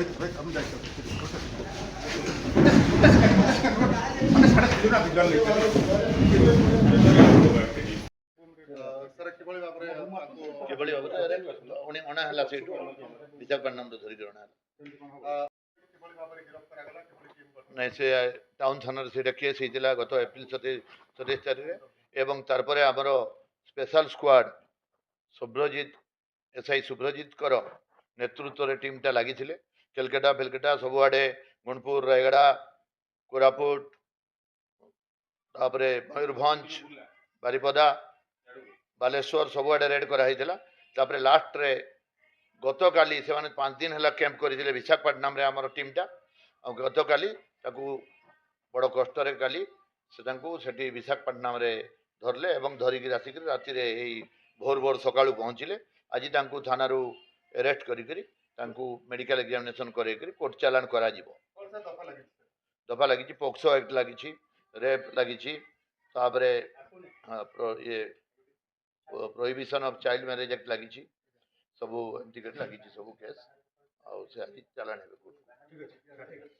କିଭଳି ଭାବରେ ଅଣା ହେଲା ସେଇଠୁ ବିଶାଖାପାଟଣାରୁ ଧରିକି ଅଣା ହେଲା। ନାଇଁ ସେ ଟାଉନ ଥାନାରେ ସେଇଟା କେସ୍ ହେଇଥିଲା ଗତ ଏପ୍ରିଲ 27 ତାରିଖରେ ଏବଂ ତାରପରେ ଆମର ସ୍ପେଶାଲ ସ୍କ୍ୱାଡ୍ ସୁବ୍ରଜିତ ଏସ୍ଆଇ ସୁବ୍ରଜିତଙ୍କର ନେତୃତ୍ୱରେ ଟିମ୍ଟା ଲାଗିଥିଲେ। କେଲକାଟା ଫେଲକାଟା ସବୁଆଡ଼େ ଗୁଣପୁର ରାୟଗଡ଼ା କୋରାପୁଟ ତାପରେ ମୟୂରଭଞ୍ଜ ବାରିପଦା ବାଲେଶ୍ୱର ସବୁଆଡ଼େ ରେଡ୍ କରାହେଇଥିଲା। ତାପରେ ଲାଷ୍ଟରେ ଗତକାଲି ସେମାନେ 5 ଦିନ ହେଲା କ୍ୟାମ୍ପ କରିଥିଲେ ବିଶାଖାପାଟଣାରେ ଆମର ଟିମ୍ଟା। ଆଉ ଗତକାଲି ତାକୁ ବଡ଼ କଷ୍ଟରେ କାଲି ସେ ତାଙ୍କୁ ସେଠି ବିଶାଖାପାଟଣାରେ ଧରିଲେ ଏବଂ ଧରିକି ଆସିକିରି ରାତିରେ ଏଇ ଭୋର ସକାଳୁ ପହଞ୍ଚିଲେ। ଆଜି ତାଙ୍କୁ ଥାନାରୁ ଆରେଷ୍ଟ କରିକିରି ତାଙ୍କୁ ମେଡ଼ିକାଲ ଏକ୍ଜାମିନେସନ୍ କରେଇକରି କୋର୍ଟ ଚାଲାଣ କରାଯିବ। ଦଫା ଲାଗିଛି ପୋକ୍ସୋ ଆକ୍ଟ ଲାଗିଛି, ରେପ୍ ଲାଗିଛି, ତାପରେ ଇଏ prohibition of child marriage act ଲାଗିଛି, ସବୁ ଏମିତି ଲାଗିଛି ସବୁ କେସ୍। ଆଉ ସେ ଆଜି ଚାଲାଣ ହେବେ କୋର୍ଟକୁ।